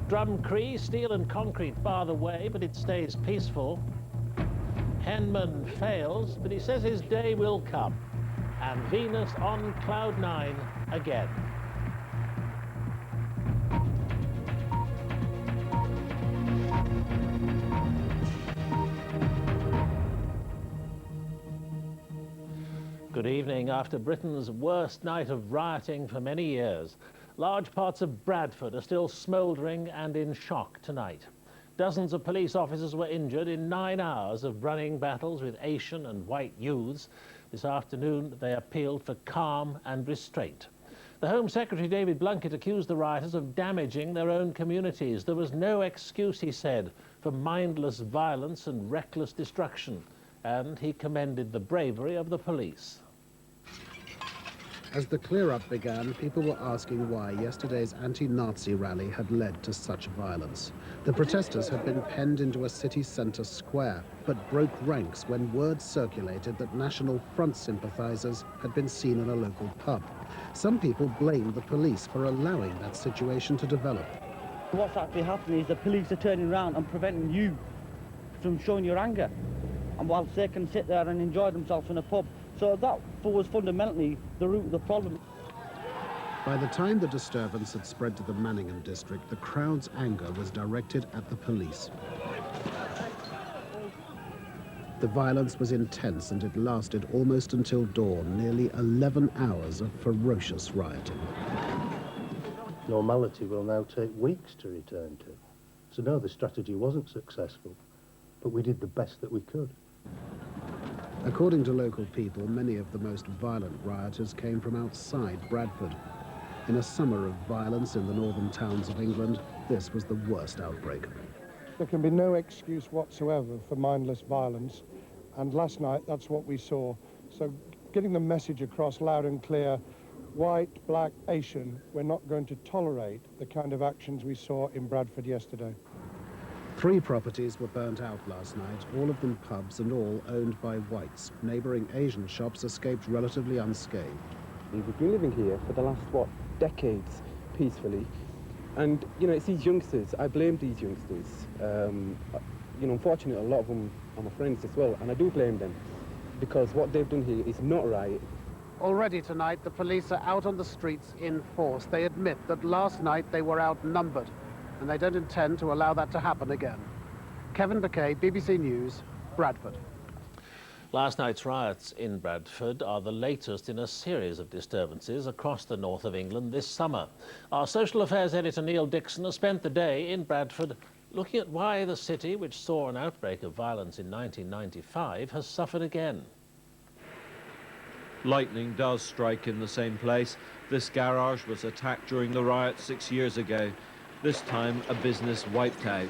Drumcree, steel and concrete bar the way, but it stays peaceful. Henman fails, but he says his day will come. And Venus on cloud 9 again. Good evening. After Britain's worst night of rioting for many years, large parts of Bradford are still smouldering and in shock tonight. Dozens of police officers were injured in 9 hours of running battles with Asian and white youths. This afternoon, they appealed for calm and restraint. The Home Secretary, David Blunkett, accused the rioters of damaging their own communities. There was no excuse, he said, for mindless violence and reckless destruction, and he commended the bravery of the police. As the clear-up began, people were asking why yesterday's anti-Nazi rally had led to such violence. The protesters had been penned into a city centre square, but broke ranks when word circulated that National Front sympathisers had been seen in a local pub. Some people blamed the police for allowing that situation to develop. What's actually happening is the police are turning around and preventing you from showing your anger, and whilst they can sit there and enjoy themselves in a pub. So that was fundamentally the root of the problem. By the time the disturbance had spread to the Manningham district, the crowd's anger was directed at the police. The violence was intense and it lasted almost until dawn, nearly 11 hours of ferocious rioting. Normality will now take weeks to return to. So no, the strategy wasn't successful, but we did the best that we could. According to local people, many of the most violent rioters came from outside Bradford. In a summer of violence in the northern towns of England, this was the worst outbreak. There can be no excuse whatsoever for mindless violence, and last night that's what we saw. So getting the message across loud and clear, white, black, Asian, we're not going to tolerate the kind of actions we saw in Bradford yesterday. 3 properties were burnt out last night, all of them pubs and all owned by whites. Neighbouring Asian shops escaped relatively unscathed. We've been living here for the last, decades, peacefully. And, it's these youngsters. I blame these youngsters. Unfortunately, a lot of them are my friends as well, and I do blame them, because what they've done here is not right. Already tonight, the police are out on the streets in force. They admit that last night they were outnumbered, and they don't intend to allow that to happen again. Kevin Baquet, BBC News, Bradford. Last night's riots in Bradford are the latest in a series of disturbances across the north of England this summer. Our social affairs editor Neil Dixon has spent the day in Bradford looking at why the city, which saw an outbreak of violence in 1995, has suffered again. Lightning does strike in the same place. This garage was attacked during the riots 6 years ago. This time, a business wiped out.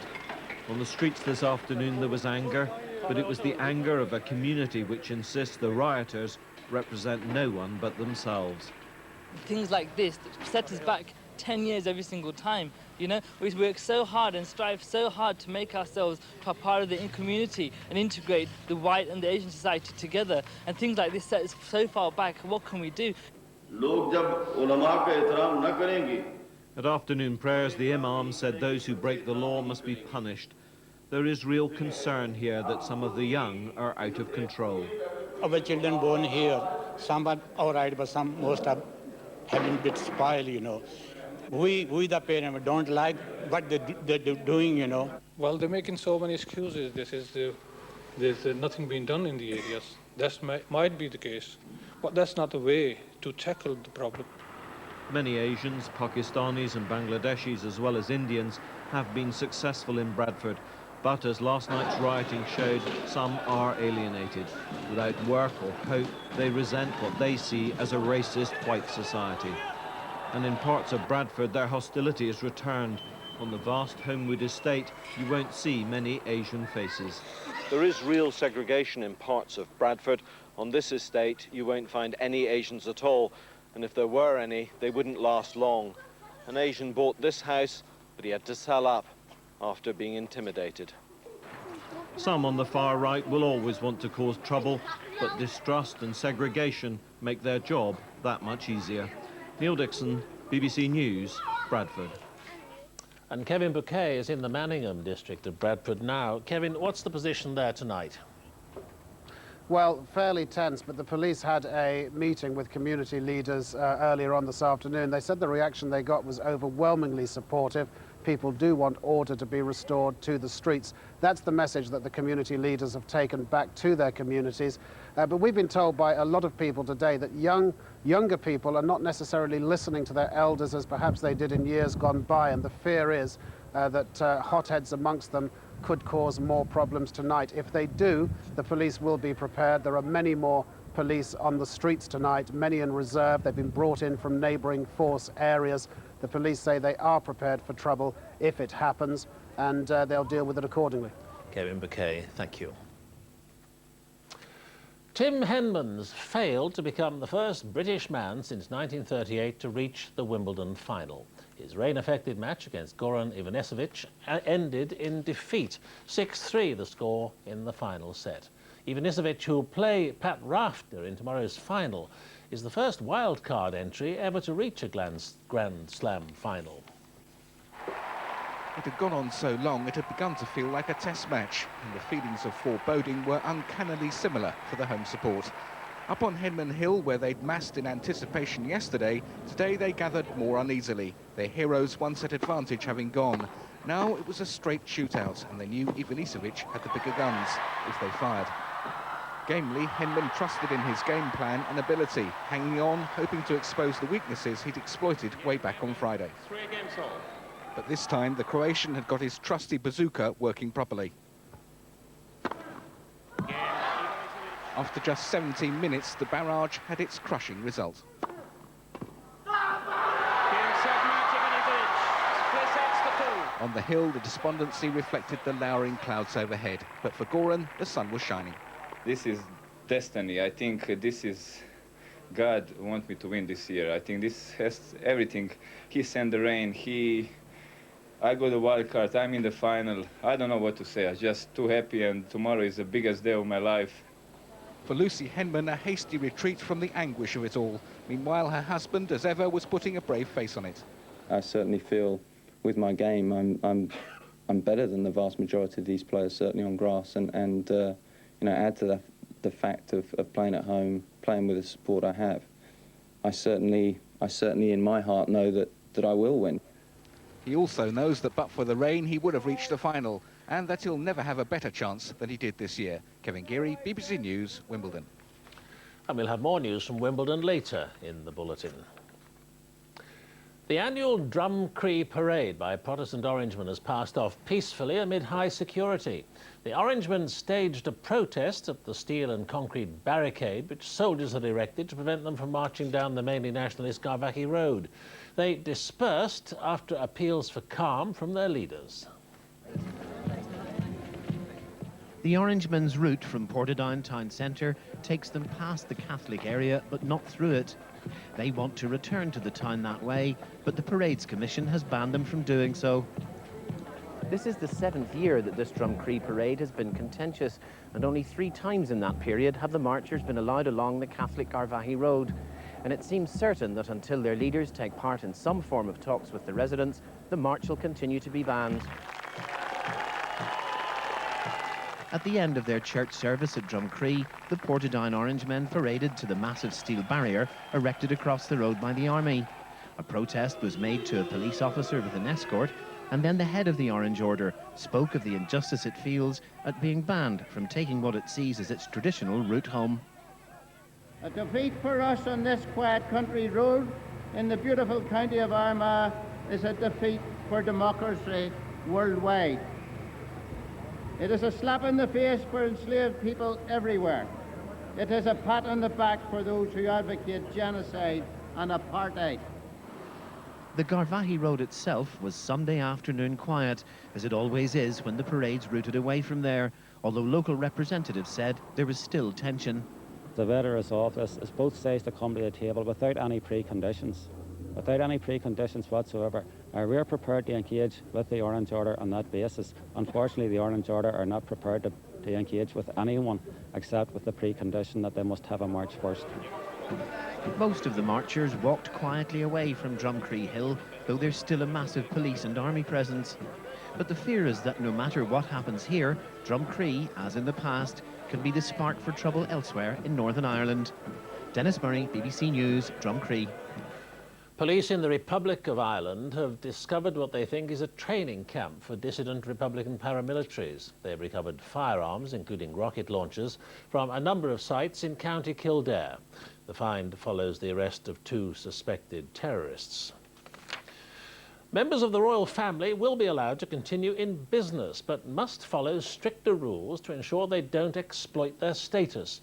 On the streets this afternoon, there was anger, but it was the anger of a community which insists the rioters represent no one but themselves. Things like this set us back 10 years every single time. We work so hard and strive so hard to make ourselves a part of the community and integrate the white and the Asian society together. And things like this set us so far back. What can we do? At afternoon prayers, the Imam said those who break the law must be punished. There is real concern here that some of the young are out of control. Our children born here, some are all right, but most are having a bit spoiled, We the parents, don't like what they're doing, Well, they're making so many excuses. There's nothing being done in the areas. That might be the case, but that's not the way to tackle the problem. Many Asians, Pakistanis and Bangladeshis, as well as Indians, have been successful in Bradford. But as last night's rioting showed, some are alienated. Without work or hope, they resent what they see as a racist white society. And in parts of Bradford, their hostility is returned. On the vast Homewood estate, you won't see many Asian faces. There is real segregation in parts of Bradford. On this estate, you won't find any Asians at all. And if there were any, they wouldn't last long. An Asian bought this house, but he had to sell up after being intimidated. Some on the far right will always want to cause trouble, but distrust and segregation make their job that much easier. Neil Dixon, BBC News, Bradford. And Kevin Bouquet is in the Manningham district of Bradford now. Kevin, what's the position there tonight? Well, fairly tense, but the police had a meeting with community leaders earlier on this afternoon. They said the reaction they got was overwhelmingly supportive. People do want order to be restored to the streets. That's the message that the community leaders have taken back to their communities. But we've been told by a lot of people today that younger people are not necessarily listening to their elders as perhaps they did in years gone by, and the fear is that hotheads amongst them could cause more problems tonight. If they do, the police will be prepared. There are many more police on the streets tonight, many in reserve. They've been brought in from neighbouring force areas. The police say they are prepared for trouble if it happens, and they'll deal with it accordingly. Kevin Bouquet, thank you. Tim Henman's failed to become the first British man since 1938 to reach the Wimbledon final. His rain-affected match against Goran Ivanisevic ended in defeat. 6-3 the score in the final set. Ivanisevic, who'll play Pat Rafter in tomorrow's final, is the first wildcard entry ever to reach a Grand Slam final. It had gone on so long it had begun to feel like a test match, and the feelings of foreboding were uncannily similar for the home support. Up on Henman Hill, where they'd massed in anticipation yesterday, today they gathered more uneasily, their heroes' one-set advantage having gone. Now it was a straight shootout, and they knew Ivanisevic had the bigger guns if they fired. Gamely, Henman trusted in his game plan and ability, hanging on, hoping to expose the weaknesses he'd exploited way back on Friday. 3 games all. But this time, the Croatian had got his trusty bazooka working properly. After just 17 minutes, the barrage had its crushing result. On the hill, the despondency reflected the lowering clouds overhead. But for Goran, the sun was shining. This is destiny. I think this is God wants me to win this year. I think this has everything. He sent the rain. I got the wild card. I'm in the final. I don't know what to say. I'm just too happy, and tomorrow is the biggest day of my life. For Lucy Henman, a hasty retreat from the anguish of it all. Meanwhile, her husband, as ever, was putting a brave face on it. I certainly feel with my game, I'm better than the vast majority of these players, certainly on grass, and you know, add to the fact of playing at home, playing with the support I have. I certainly in my heart know that I will win. He also knows that but for the rain, he would have reached the final, and that he'll never have a better chance than he did this year. Kevin Geary, BBC News, Wimbledon. And we'll have more news from Wimbledon later in the bulletin. The annual Drumcree parade by Protestant Orangemen has passed off peacefully amid high security. The Orangemen staged a protest at the steel and concrete barricade which soldiers had erected to prevent them from marching down the mainly nationalist Garvaghy Road. They dispersed after appeals for calm from their leaders. The Orangemen's route from Portadown town centre takes them past the Catholic area, but not through it. They want to return to the town that way, but the Parades Commission has banned them from doing so. This is the 7th year that this Drumcree parade has been contentious, and only 3 times in that period have the marchers been allowed along the Catholic Garvaghy Road. And it seems certain that until their leaders take part in some form of talks with the residents, the march will continue to be banned. At the end of their church service at Drumcree, the Portadown Orangemen paraded to the massive steel barrier erected across the road by the army. A protest was made to a police officer with an escort, and then the head of the Orange Order spoke of the injustice it feels at being banned from taking what it sees as its traditional route home. A defeat for us on this quiet country road in the beautiful county of Armagh is a defeat for democracy worldwide. It is a slap in the face for enslaved people everywhere. It is a pat on the back for those who advocate genocide and apartheid. The Garvaghy Road itself was Sunday afternoon quiet, as it always is when the parade's routed away from there, although local representatives said there was still tension. The better is off is both sides to come to the table without any preconditions. Without any preconditions whatsoever. We're prepared to engage with the Orange Order on that basis. Unfortunately, the Orange Order are not prepared to engage with anyone except with the precondition that they must have a march first. Most of the marchers walked quietly away from Drumcree Hill, though there's still a massive police and army presence. But the fear is that no matter what happens here, Drumcree, as in the past, can be the spark for trouble elsewhere in Northern Ireland. Dennis Murray, BBC News, Drumcree. Police in the Republic of Ireland have discovered what they think is a training camp for dissident Republican paramilitaries. They've recovered firearms, including rocket launchers, from a number of sites in County Kildare. The find follows the arrest of 2 suspected terrorists. Members of the royal family will be allowed to continue in business, but must follow stricter rules to ensure they don't exploit their status.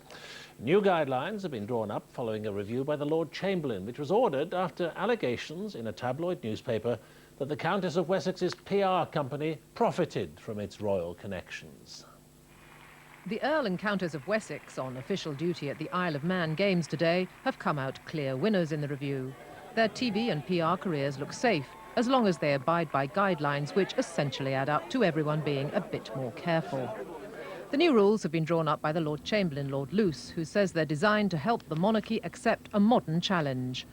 New guidelines have been drawn up following a review by the Lord Chamberlain, which was ordered after allegations in a tabloid newspaper that the Countess of Wessex's PR company profited from its royal connections. The Earl and Countess of Wessex, on official duty at the Isle of Man Games today, have come out clear winners in the review. Their TV and PR careers look safe, as long as they abide by guidelines which essentially add up to everyone being a bit more careful. The new rules have been drawn up by the Lord Chamberlain, Lord Luce, who says they're designed to help the monarchy accept a modern challenge.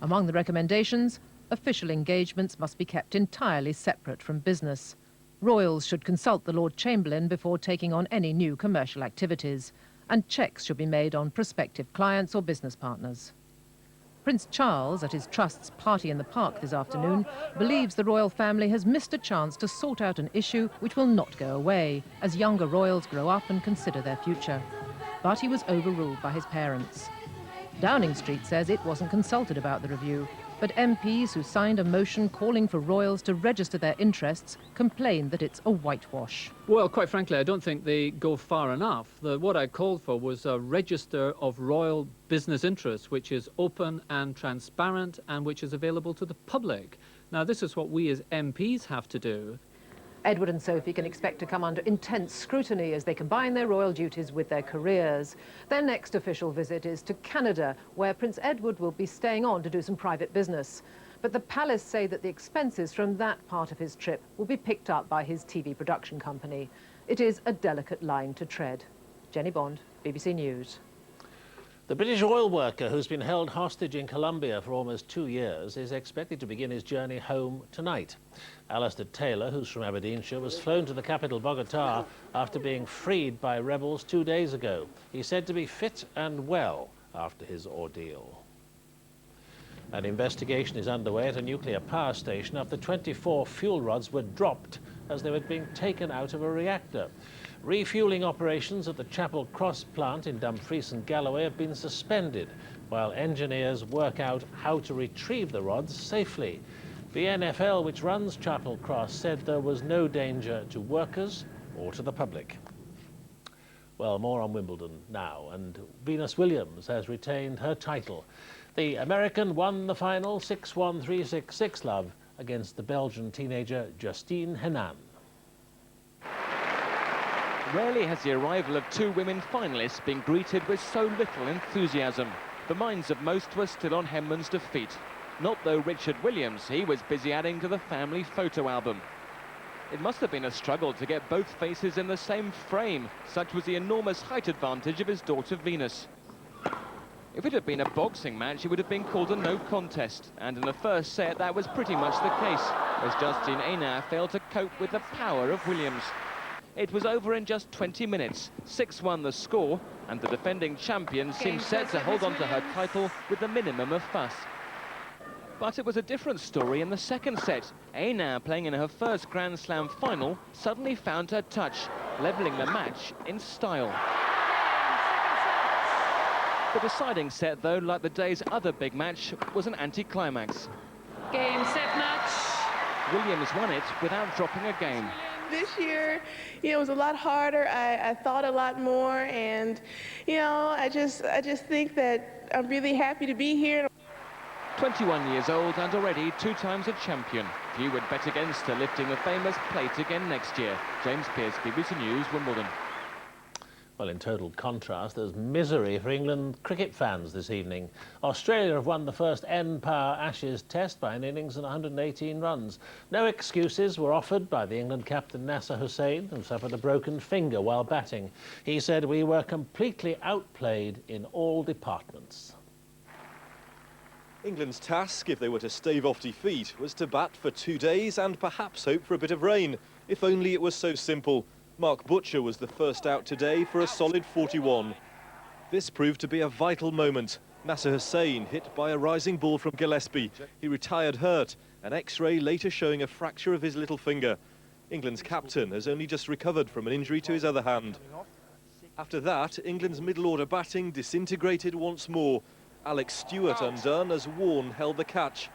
Among the recommendations, official engagements must be kept entirely separate from business. Royals should consult the Lord Chamberlain before taking on any new commercial activities, and checks should be made on prospective clients or business partners. Prince Charles, at his Trust's party in the park this afternoon, believes the royal family has missed a chance to sort out an issue which will not go away as younger royals grow up and consider their future. But he was overruled by his parents. Downing Street says it wasn't consulted about the review, but MPs who signed a motion calling for royals to register their interests complained that it's a whitewash. Well, quite frankly, I don't think they go far enough. What I called for was a register of royal business interests, which is open and transparent and which is available to the public. Now, this is what we as MPs have to do. Edward and Sophie can expect to come under intense scrutiny as they combine their royal duties with their careers. Their next official visit is to Canada, where Prince Edward will be staying on to do some private business. But the palace say that the expenses from that part of his trip will be picked up by his TV production company. It is a delicate line to tread. Jenny Bond, BBC News. The British oil worker who's been held hostage in Colombia for almost 2 years is expected to begin his journey home tonight. Alistair Taylor, who's from Aberdeenshire, was flown to the capital, Bogota, after being freed by rebels 2 days ago. He's said to be fit and well after his ordeal. An investigation is underway at a nuclear power station after 24 fuel rods were dropped as they were being taken out of a reactor. Refuelling operations at the Chapel Cross plant in Dumfries and Galloway have been suspended while engineers work out how to retrieve the rods safely. The NFL, which runs Chapel Cross, said there was no danger to workers or to the public. Well, more on Wimbledon now, and Venus Williams has retained her title. The American won the final 6-1, 3-6, love against the Belgian teenager Justine Henin. Rarely has the arrival of 2 women finalists been greeted with so little enthusiasm. The minds of most were still on Henman's defeat. Not though Richard Williams, he was busy adding to the family photo album. It must have been a struggle to get both faces in the same frame, such was the enormous height advantage of his daughter Venus. If it had been a boxing match, it would have been called a no contest, and in the first set that was pretty much the case, as Justine Henin failed to cope with the power of Williams. It was over in just 20 minutes, 6-1 the score, and the defending champion seemed set to hold on to her title with the minimum of fuss. But it was a different story in the second set. Henin, playing in her first Grand Slam final, suddenly found her touch, levelling the match in style. The deciding set, though, like the day's other big match, was an anticlimax. Game, set, match. Williams won it without dropping a game. This year, it was a lot harder. I thought a lot more, and, I just think that I'm really happy to be here. 21 years old and already 2 times a champion. Few would bet against her lifting the famous plate again next year. James Pearce, BBC News, Wimbledon. Well, in total contrast, there's misery for England cricket fans this evening. Australia have won the first N-Power Ashes test by an innings and 118 runs. No excuses were offered by the England captain Nasser Hussain, who suffered a broken finger while batting. He said, "We were completely outplayed in all departments." England's task, if they were to stave off defeat, was to bat for 2 days and perhaps hope for a bit of rain. If only it was so simple. Mark Butcher was the first out today for a solid 41. This proved to be a vital moment. Nasser Hussain hit by a rising ball from Gillespie. He retired hurt, an X-ray later showing a fracture of his little finger. England's captain has only just recovered from an injury to his other hand. After that, England's middle-order batting disintegrated once more. Alex Stewart undone as Warne held the catch.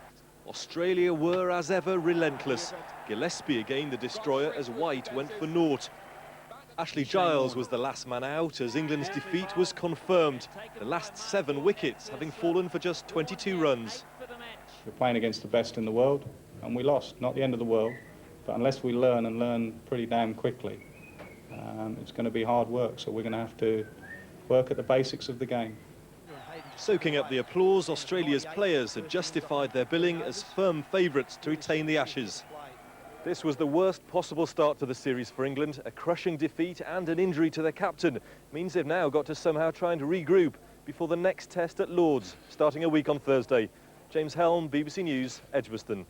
Australia were, as ever, relentless. Gillespie again the destroyer as White went for naught. Ashley Giles was the last man out as England's defeat was confirmed. The last 7 wickets having fallen for just 22 runs. We're playing against the best in the world and we lost. Not the end of the world, but unless we learn and learn pretty damn quickly, it's going to be hard work. So we're going to have to work at the basics of the game. Soaking up the applause, Australia's players had justified their billing as firm favourites to retain the Ashes. This was the worst possible start to the series for England. A crushing defeat and an injury to their captain means they've now got to somehow try and regroup before the next test at Lord's, starting a week on Thursday. James Helm, BBC News, Edgbaston.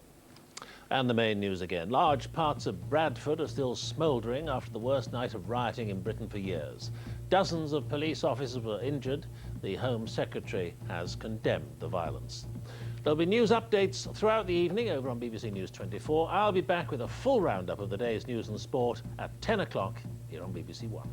And the main news again. Large parts of Bradford are still smouldering after the worst night of rioting in Britain for years. Dozens of police officers were injured. The Home Secretary has condemned the violence. There'll be news updates throughout the evening over on BBC News 24. I'll be back with a full roundup of the day's news and sport at 10 o'clock here on BBC One.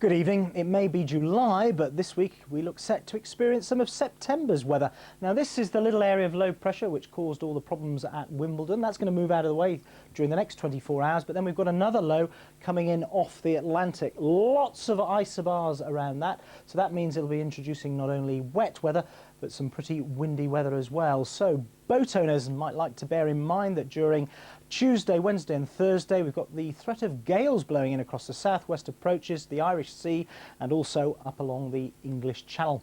Good evening. It may be July, but this week we look set to experience some of September's weather. Now, this is the little area of low pressure which caused all the problems at Wimbledon. That's going to move out of the way during the next 24 hours, but then we've got another low coming in off the Atlantic. Lots of isobars around that, so that means it'll be introducing not only wet weather, but some pretty windy weather as well. So boat owners might like to bear in mind that during Tuesday, Wednesday and Thursday we've got the threat of gales blowing in across the southwest approaches, the Irish Sea and also up along the English Channel.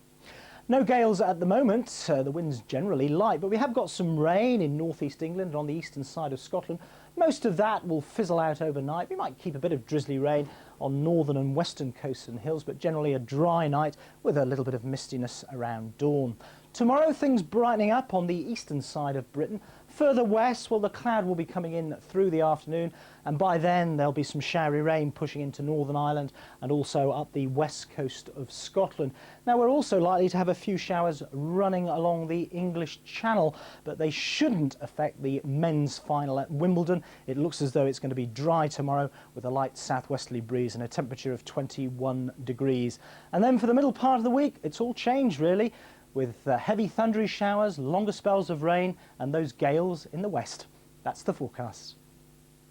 No gales at the moment, the wind's generally light, but we have got some rain in northeast England and on the eastern side of Scotland. Most of that will fizzle out overnight. We might keep a bit of drizzly rain on northern and western coasts and hills, but generally a dry night with a little bit of mistiness around dawn. Tomorrow, things brightening up on the eastern side of Britain. Further west, well, the cloud will be coming in through the afternoon, and by then there'll be some showery rain pushing into Northern Ireland and also up the west coast of Scotland. Now, we're also likely to have a few showers running along the English Channel, but they shouldn't affect the men's final at Wimbledon. It looks as though it's going to be dry tomorrow with a light southwesterly breeze and a temperature of 21 degrees. And then for the middle part of the week, it's all changed really, with heavy thundery showers, longer spells of rain and those gales in the west. That's the forecast.